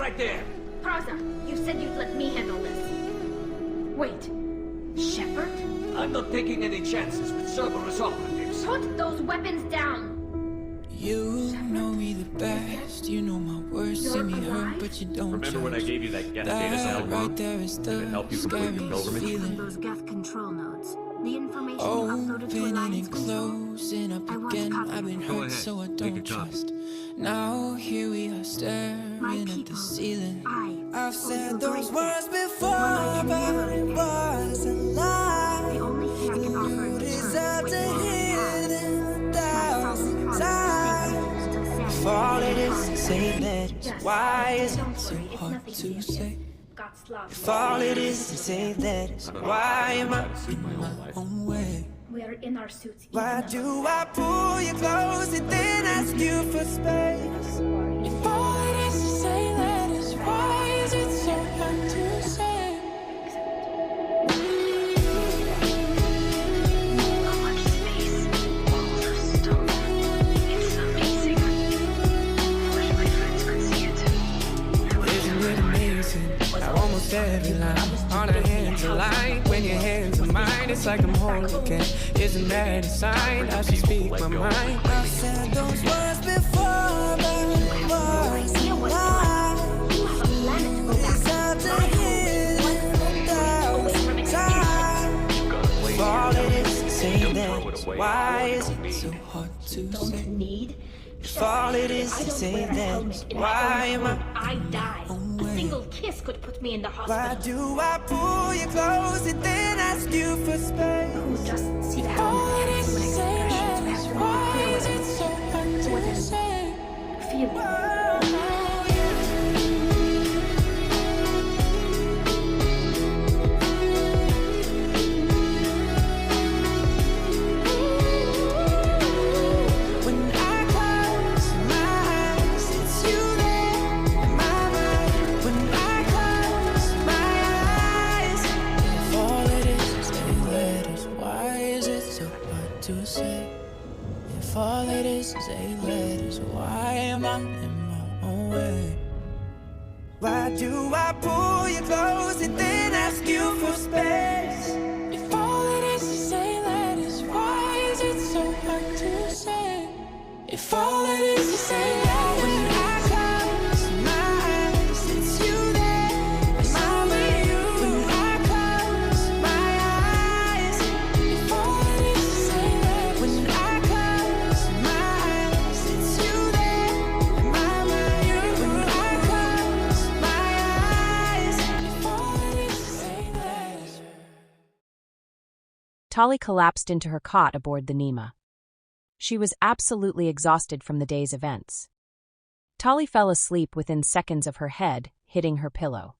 right there. Praza, you said you'd let me handle this. Wait, Shepard? I'm not taking any chances with Cerberus operatives. Put those weapons down! You know me the best. You know my words. See me hurt, but you don't. Remember when I gave you that Geth data That cell? right there is Did it help you complete the pilgrimage? On those Geth control nodes. The information you uploaded to opening Alliance and Control. closing up I want a again. copy I've been of it. hurt, so I don't trust. Now here we are staring My at the people, ceiling. I've said those words before, but it was a lie. The only thing I can offer in return is Deserve what to you hear them 1,000 have. times. If all it is to say that, why is it so Don't worry, it's hard nothing to serious. say? God's love. If all it is to say that, why am I in my own way? We are in our suits. Why do I pull you close and then ask you for space? If all it is to say that is, why is it so hard to say? Almost every line on our hands align. When your hands are mine, it's like I'm whole again. Isn't that a sign? I should speak my mind. I've said those words before, but it was a lie. It's hard to hear them 1,000 times. All it is to say that, why is it so hard to say? If all it is to say that, why am I die. A single kiss could put me in the hospital. Why do I pull you close and then ask you for space? Just see how All it is to say that is, why is it so hard to say? feel it. If all it is 8 letters, why am I in my own way? Why do I pull you close and then ask you for space? If all it is 8 letters, why is it so hard to say? If all it is 8 letters, when I close my eyes, it's you there, it's only you. When I close my eyes, if all it is 8 letters, when I close my eyes, it's you there, mama, you. When I close my eyes, if all it is 8 letters. Tali collapsed into her cot aboard the Nema. She was absolutely exhausted from the day's events. Tali fell asleep within seconds of her head hitting her pillow.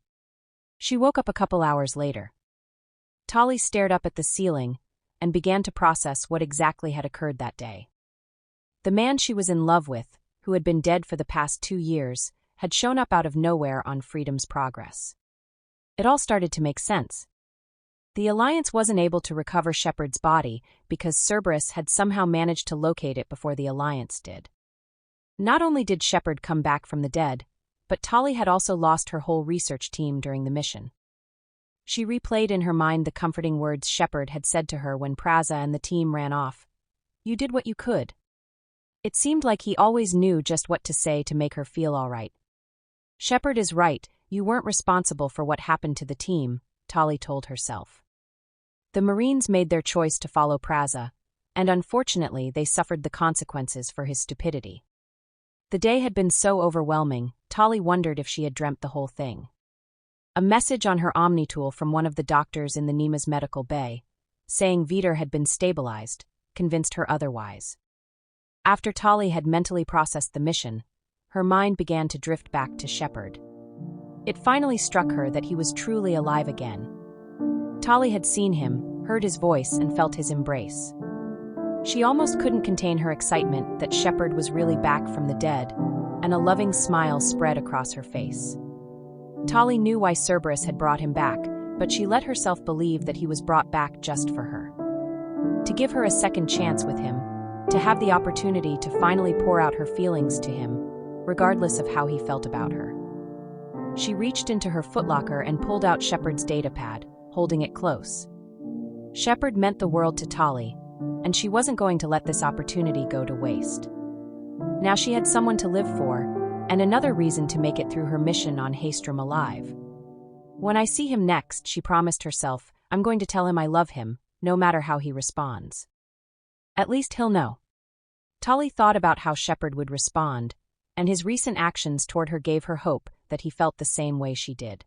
She woke up a couple hours later. Tali stared up at the ceiling and began to process what exactly had occurred that day. The man she was in love with, who had been dead for the past 2 years, had shown up out of nowhere on Freedom's Progress. It all started to make sense. The Alliance wasn't able to recover Shepard's body because Cerberus had somehow managed to locate it before the Alliance did. Not only did Shepard come back from the dead, but Tali had also lost her whole research team during the mission. She replayed in her mind the comforting words Shepard had said to her when Praza and the team ran off. "You did what you could." It seemed like he always knew just what to say to make her feel all right. "Shepard is right, you weren't responsible for what happened to the team," Tali told herself. The Marines made their choice to follow Praza, and unfortunately they suffered the consequences for his stupidity. The day had been so overwhelming, Tali wondered if she had dreamt the whole thing. A message on her Omni-tool from one of the doctors in the Nema's medical bay, saying Vitor had been stabilized, convinced her otherwise. After Tali had mentally processed the mission, her mind began to drift back to Shepard. It finally struck her that he was truly alive again. Tali had seen him, heard his voice, and felt his embrace. She almost couldn't contain her excitement that Shepard was really back from the dead, and a loving smile spread across her face. Tali knew why Cerberus had brought him back, but she let herself believe that he was brought back just for her. To give her a second chance with him, to have the opportunity to finally pour out her feelings to him, regardless of how he felt about her. She reached into her footlocker and pulled out Shepard's datapad, holding it close. Shepard meant the world to Tali, and she wasn't going to let this opportunity go to waste. Now she had someone to live for, and another reason to make it through her mission on Haestrom alive. When I see him next, she promised herself, I'm going to tell him I love him, no matter how he responds. At least he'll know. Tali thought about how Shepard would respond, and his recent actions toward her gave her hope that he felt the same way she did.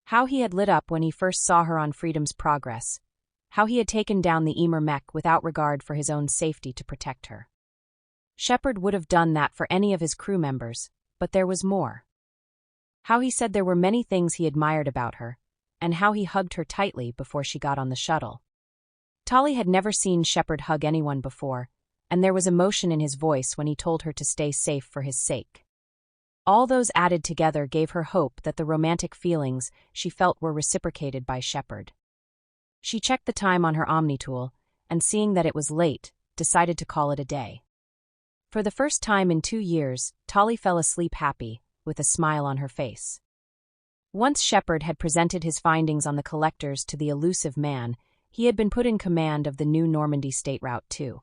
How he had lit up when he first saw her on Freedom's Progress, how he had taken down the Emer mech without regard for his own safety to protect her. Shepard would have done that for any of his crew members, but there was more. How he said there were many things he admired about her, and how he hugged her tightly before she got on the shuttle. Tali had never seen Shepard hug anyone before, and there was emotion in his voice when he told her to stay safe for his sake. All those added together gave her hope that the romantic feelings she felt were reciprocated by Shepard. She checked the time on her Omni-tool, and seeing that it was late, decided to call it a day. For the first time in 2 years, Tali fell asleep happy, with a smile on her face. Once Shepard had presented his findings on the collectors to the elusive man, he had been put in command of the new Normandy State Route 2.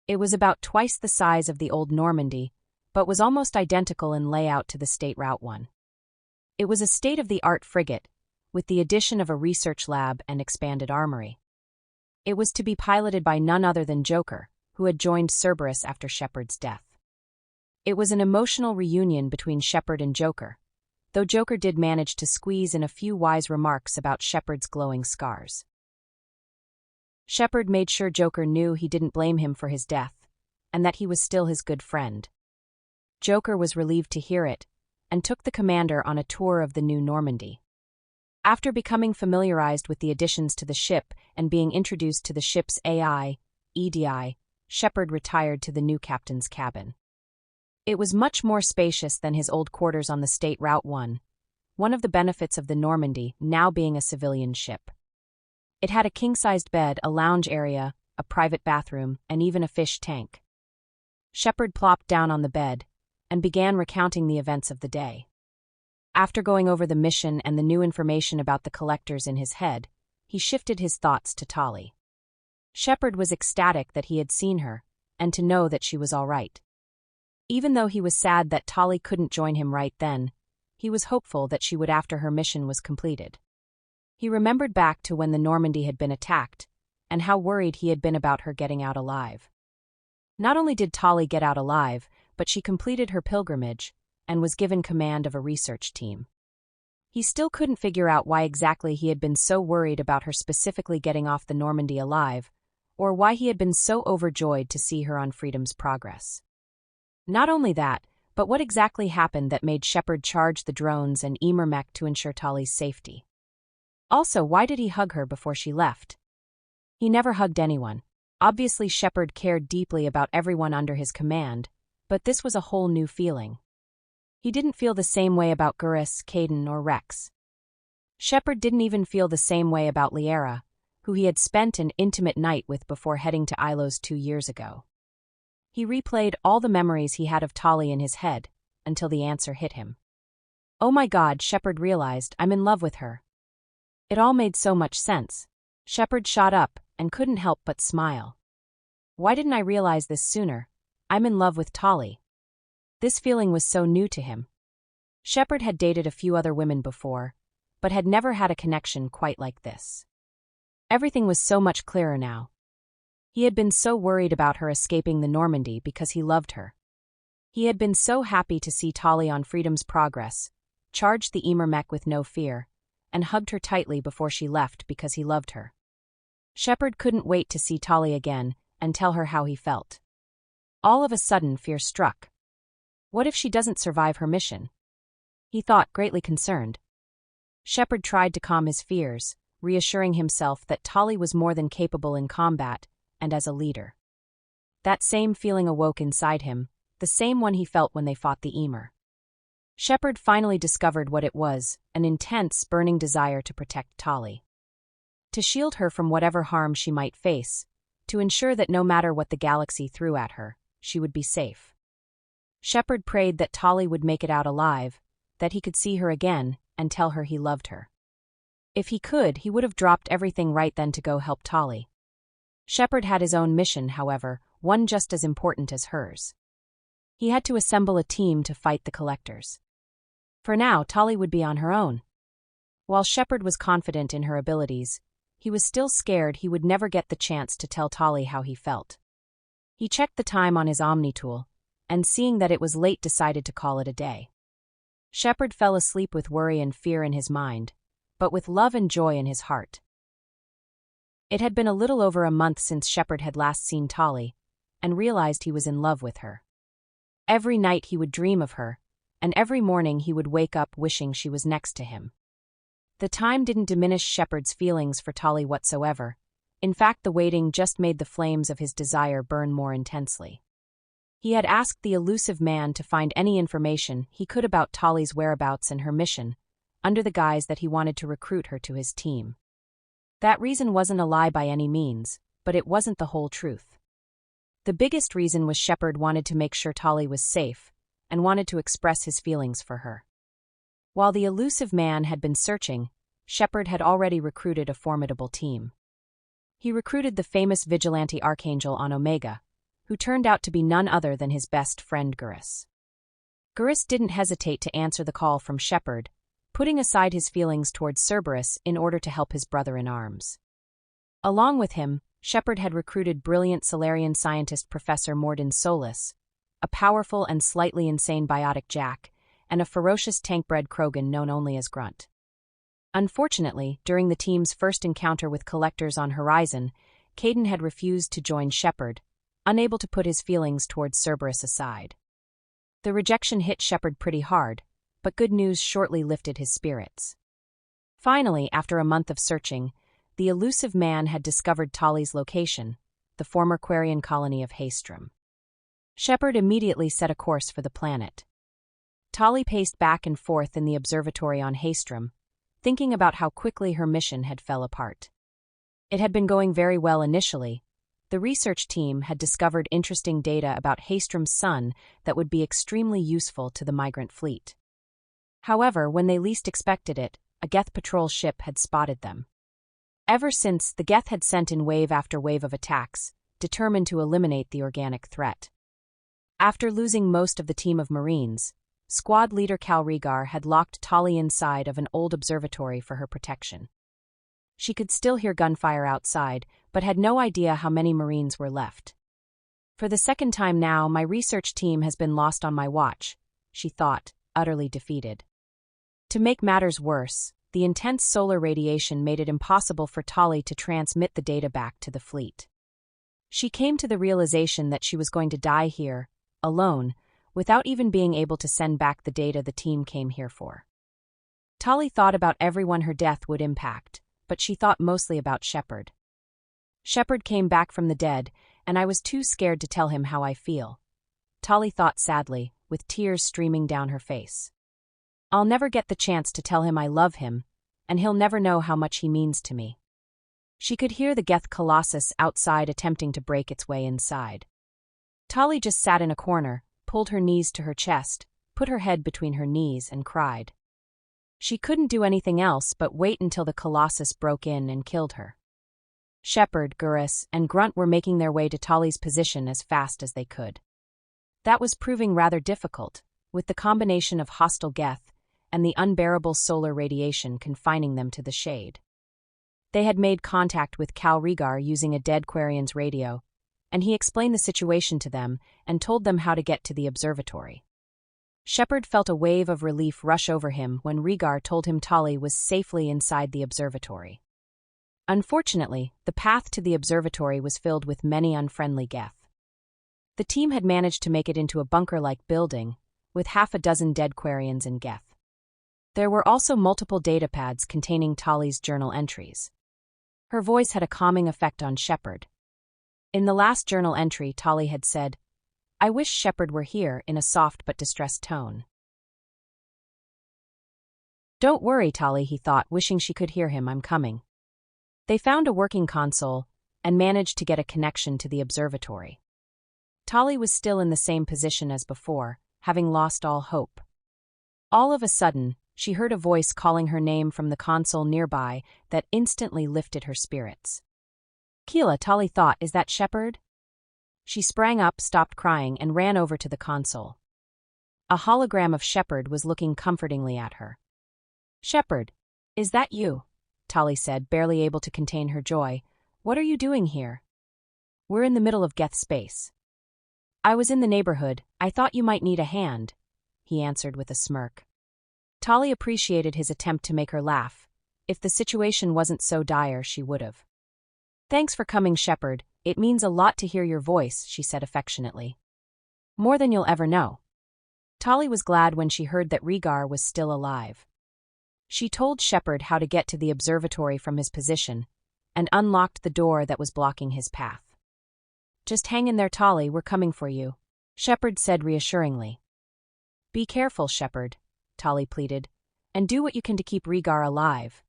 It was about twice the size of the old Normandy, but was almost identical in layout to the State Route 1. It was a state-of-the-art frigate, with the addition of a research lab and expanded armory. It was to be piloted by none other than Joker, who had joined Cerberus after Shepard's death. It was an emotional reunion between Shepard and Joker, though Joker did manage to squeeze in a few wise remarks about Shepard's glowing scars. Shepard made sure Joker knew he didn't blame him for his death, and that he was still his good friend. Joker was relieved to hear it, and took the commander on a tour of the new Normandy. After becoming familiarized with the additions to the ship and being introduced to the ship's AI, EDI, Shepard retired to the new captain's cabin. It was much more spacious than his old quarters on the State Route 1, one of the benefits of the Normandy now being a civilian ship. It had a king-sized bed, a lounge area, a private bathroom, and even a fish tank. Shepard plopped down on the bed and began recounting the events of the day. After going over the mission and the new information about the collectors in his head, he shifted his thoughts to Tali. Shepard was ecstatic that he had seen her, and to know that she was all right. Even though he was sad that Tali couldn't join him right then, he was hopeful that she would after her mission was completed. He remembered back to when the Normandy had been attacked, and how worried he had been about her getting out alive. Not only did Tali get out alive, but she completed her pilgrimage, and was given command of a research team. He still couldn't figure out why exactly he had been so worried about her specifically getting off the Normandy alive, or why he had been so overjoyed to see her on Freedom's Progress. Not only that, but what exactly happened that made Shepard charge the drones and Emer mech to ensure Tali's safety? Also, why did he hug her before she left? He never hugged anyone. Obviously, Shepard cared deeply about everyone under his command, but this was a whole new feeling. He didn't feel the same way about Gurus, Caden, or Rex. Shepard didn't even feel the same way about Liara, who he had spent an intimate night with before heading to Ilos 2 years ago. He replayed all the memories he had of Tali in his head, until the answer hit him. Oh my God, Shepard realized, I'm in love with her. It all made so much sense. Shepard shot up, and couldn't help but smile. Why didn't I realize this sooner? I'm in love with Tali. This feeling was so new to him. Shepard had dated a few other women before, but had never had a connection quite like this. Everything was so much clearer now. He had been so worried about her escaping the Normandy because he loved her. He had been so happy to see Tali on Freedom's Progress, charged the Emer mech with no fear, and hugged her tightly before she left because he loved her. Shepard couldn't wait to see Tali again and tell her how he felt. All of a sudden, fear struck. What if she doesn't survive her mission? He thought, greatly concerned. Shepard tried to calm his fears, reassuring himself that Tali was more than capable in combat and as a leader. That same feeling awoke inside him, the same one he felt when they fought the Emer. Shepard finally discovered what it was, an intense, burning desire to protect Tali. To shield her from whatever harm she might face, to ensure that no matter what the galaxy threw at her, she would be safe. Shepard prayed that Tali would make it out alive, that he could see her again and tell her he loved her. If he could, he would have dropped everything right then to go help Tolly. Shepard had his own mission, however, one just as important as hers. He had to assemble a team to fight the Collectors. For now, Tolly would be on her own. While Shepard was confident in her abilities, he was still scared he would never get the chance to tell Tolly how he felt. He checked the time on his Omni tool, and seeing that it was late decided to call it a day. Shepard fell asleep with worry and fear in his mind, but with love and joy in his heart. It had been a little over a month since Shepard had last seen Tolly, and realized he was in love with her. Every night he would dream of her, and every morning he would wake up wishing she was next to him. The time didn't diminish Shepard's feelings for Tolly whatsoever. In fact, the waiting just made the flames of his desire burn more intensely. He had asked the elusive man to find any information he could about Tolly's whereabouts and her mission, under the guise that he wanted to recruit her to his team. That reason wasn't a lie by any means, but it wasn't the whole truth. The biggest reason was Shepard wanted to make sure Tolly was safe, and wanted to express his feelings for her. While the elusive man had been searching, Shepard had already recruited a formidable team. He recruited the famous vigilante Archangel on Omega, who turned out to be none other than his best friend Gurus. Gurus didn't hesitate to answer the call from Shepard, putting aside his feelings towards Cerberus in order to help his brother-in-arms. Along with him, Shepard had recruited brilliant Solarian scientist Professor Mordin Solus, a powerful and slightly insane biotic Jack, and a ferocious tank-bred Krogan known only as Grunt. Unfortunately, during the team's first encounter with Collectors on Horizon, Caden had refused to join Shepard, unable to put his feelings towards Cerberus aside. The rejection hit Shepard pretty hard, but good news shortly lifted his spirits. Finally, after a month of searching, the elusive man had discovered Tolly's location, the former Quarian colony of Haestrom. Shepard immediately set a course for the planet. Tolly paced back and forth in the observatory on Haestrom, thinking about how quickly her mission had fell apart. It had been going very well initially. The research team had discovered interesting data about Haestrom's sun that would be extremely useful to the migrant fleet. However, when they least expected it, a Geth patrol ship had spotted them. Ever since, the Geth had sent in wave after wave of attacks, determined to eliminate the organic threat. After losing most of the team of Marines, squad leader Cal Rhaegar had locked Tolly inside of an old observatory for her protection. She could still hear gunfire outside, but had no idea how many Marines were left. For the second time now, my research team has been lost on my watch, she thought, utterly defeated. To make matters worse, the intense solar radiation made it impossible for Tolly to transmit the data back to the fleet. She came to the realization that she was going to die here, alone, without even being able to send back the data the team came here for. Tolly thought about everyone her death would impact, but she thought mostly about Shepard. Shepard came back from the dead, and I was too scared to tell him how I feel. Tolly thought sadly, with tears streaming down her face. I'll never get the chance to tell him I love him, and he'll never know how much he means to me. She could hear the Geth Colossus outside attempting to break its way inside. Tolly just sat in a corner, pulled her knees to her chest, put her head between her knees and cried. She couldn't do anything else but wait until the Colossus broke in and killed her. Shepard, Gurus, and Grunt were making their way to Tolly's position as fast as they could. That was proving rather difficult, with the combination of hostile Geth and the unbearable solar radiation confining them to the shade. They had made contact with Cal Rhaegar using a dead Quarian's radio, and he explained the situation to them and told them how to get to the observatory. Shepard felt a wave of relief rush over him when Rhaegar told him Tolly was safely inside the observatory. Unfortunately, the path to the observatory was filled with many unfriendly Geth. The team had managed to make it into a bunker-like building, with half a dozen dead Quarians and Geth. There were also multiple datapads containing Tolly's journal entries. Her voice had a calming effect on Shepard. In the last journal entry, Tolly had said, "I wish Shepard were here," in a soft but distressed tone. "Don't worry, Tolly," he thought, wishing she could hear him, "I'm coming." They found a working console and managed to get a connection to the observatory. Tolly was still in the same position as before, having lost all hope. All of a sudden, she heard a voice calling her name from the console nearby that instantly lifted her spirits. Keela, Tali thought, is that Shepard? She sprang up, stopped crying, and ran over to the console. A hologram of Shepard was looking comfortingly at her. Shepard, is that you? Tali said, barely able to contain her joy. What are you doing here? We're in the middle of Geth space. I was in the neighborhood. I thought you might need a hand, he answered with a smirk. Tali appreciated his attempt to make her laugh. If the situation wasn't so dire, she would've. Thanks for coming, Shepard. It means a lot to hear your voice, she said affectionately. More than you'll ever know. Tali was glad when she heard that Rhaegar was still alive. She told Shepard how to get to the observatory from his position, and unlocked the door that was blocking his path. Just hang in there, Tali, we're coming for you, Shepard said reassuringly. Be careful, Shepard, Tali pleaded, and do what you can to keep Rhaegar alive.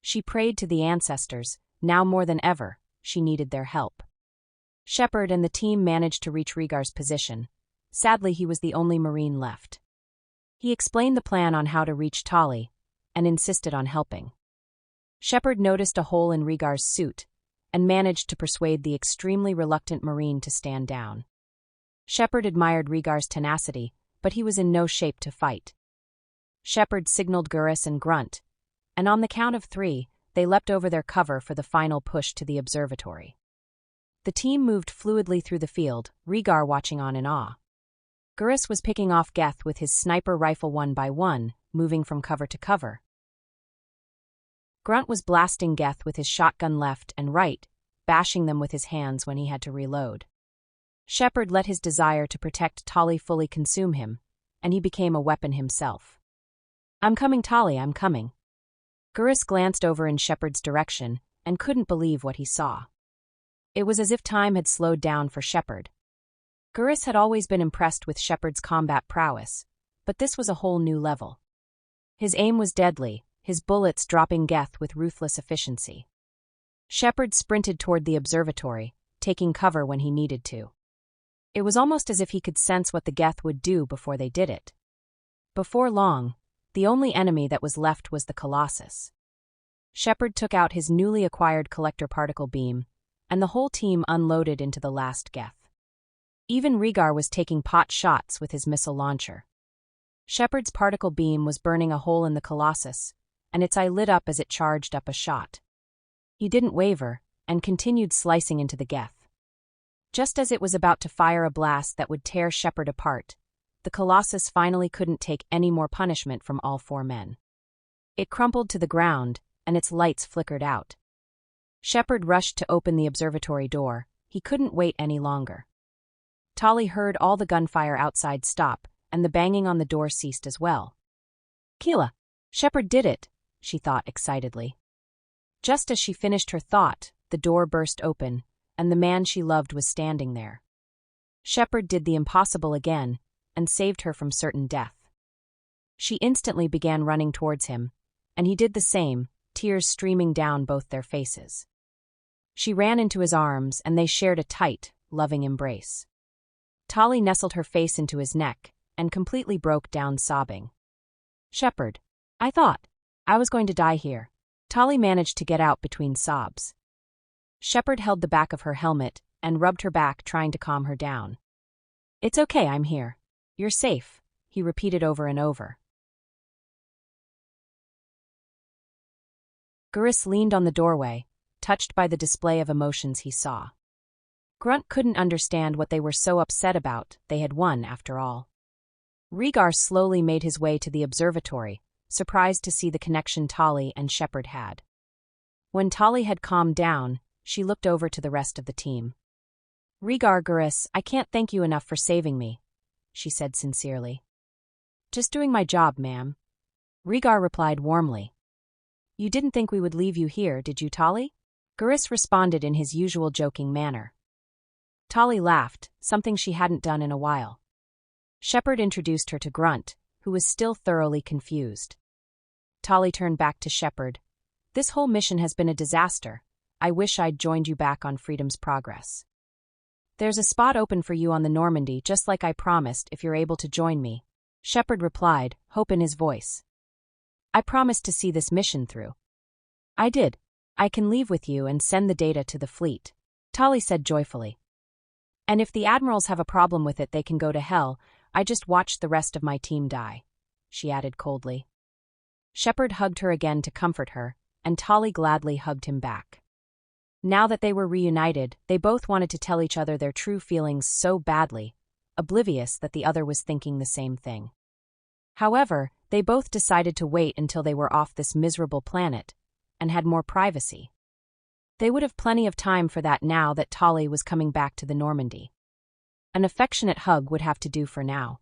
She prayed to the ancestors. Now more than ever, she needed their help. Shepard and the team managed to reach Rhaegar's position. Sadly, he was the only Marine left. He explained the plan on how to reach Tali, and insisted on helping. Shepard noticed a hole in Rhaegar's suit, and managed to persuade the extremely reluctant Marine to stand down. Shepard admired Rhaegar's tenacity, but he was in no shape to fight. Shepard signaled Gurus and Grunt, and on the count of 3, they leapt over their cover for the final push to the observatory. The team moved fluidly through the field, Rhaegar watching on in awe. Gurus was picking off Geth with his sniper rifle one by one, moving from cover to cover. Grunt was blasting Geth with his shotgun left and right, bashing them with his hands when he had to reload. Shepard let his desire to protect Tali fully consume him, and he became a weapon himself. I'm coming, Tali, I'm coming. Gurus glanced over in Shepard's direction and couldn't believe what he saw. It was as if time had slowed down for Shepard. Gurus had always been impressed with Shepard's combat prowess, but this was a whole new level. His aim was deadly, his bullets dropping Geth with ruthless efficiency. Shepard sprinted toward the observatory, taking cover when he needed to. It was almost as if he could sense what the Geth would do before they did it. Before long, the only enemy that was left was the Colossus. Shepard took out his newly acquired collector particle beam, and the whole team unloaded into the last Geth. Even Rhaegar was taking pot shots with his missile launcher. Shepard's particle beam was burning a hole in the Colossus, and its eye lit up as it charged up a shot. He didn't waver, and continued slicing into the Geth. Just as it was about to fire a blast that would tear Shepard apart, the Colossus finally couldn't take any more punishment from all 4 men. It crumpled to the ground, and its lights flickered out. Shepard rushed to open the observatory door. He couldn't wait any longer. Tali heard all the gunfire outside stop, and the banging on the door ceased as well. Keela, Shepard did it, she thought excitedly. Just as she finished her thought, the door burst open, and the man she loved was standing there. Shepard did the impossible again, and saved her from certain death. She instantly began running towards him, and he did the same, tears streaming down both their faces. She ran into his arms, and they shared a tight, loving embrace. Tali nestled her face into his neck, and completely broke down sobbing. Shepard, I thought I was going to die here. Tali managed to get out between sobs. Shepard held the back of her helmet and rubbed her back, trying to calm her down. It's okay, I'm here. You're safe, he repeated over and over. Gurus leaned on the doorway, touched by the display of emotions he saw. Grunt couldn't understand what they were so upset about. They had won, after all. Rhaegar slowly made his way to the observatory, surprised to see the connection Tali and Shepard had. When Tali had calmed down, she looked over to the rest of the team. Rhaegar, Gurus, I can't thank you enough for saving me, she said sincerely. Just doing my job, ma'am. Rhaegar replied warmly. You didn't think we would leave you here, did you, Tali? Gurus responded in his usual joking manner. Tali laughed, something she hadn't done in a while. Shepard introduced her to Grunt, who was still thoroughly confused. Tali turned back to Shepard. This whole mission has been a disaster. I wish I'd joined you back on Freedom's Progress. There's a spot open for you on the Normandy, just like I promised, if you're able to join me. Shepard replied, hope in his voice. I promised to see this mission through. I did. I can leave with you and send the data to the fleet, Tali said joyfully. And if the admirals have a problem with it, they can go to hell. I just watched the rest of my team die, she added coldly. Shepard hugged her again to comfort her, and Tali gladly hugged him back. Now that they were reunited, they both wanted to tell each other their true feelings so badly, oblivious that the other was thinking the same thing. However, they both decided to wait until they were off this miserable planet and had more privacy. They would have plenty of time for that now that Tali was coming back to the Normandy. An affectionate hug would have to do for now.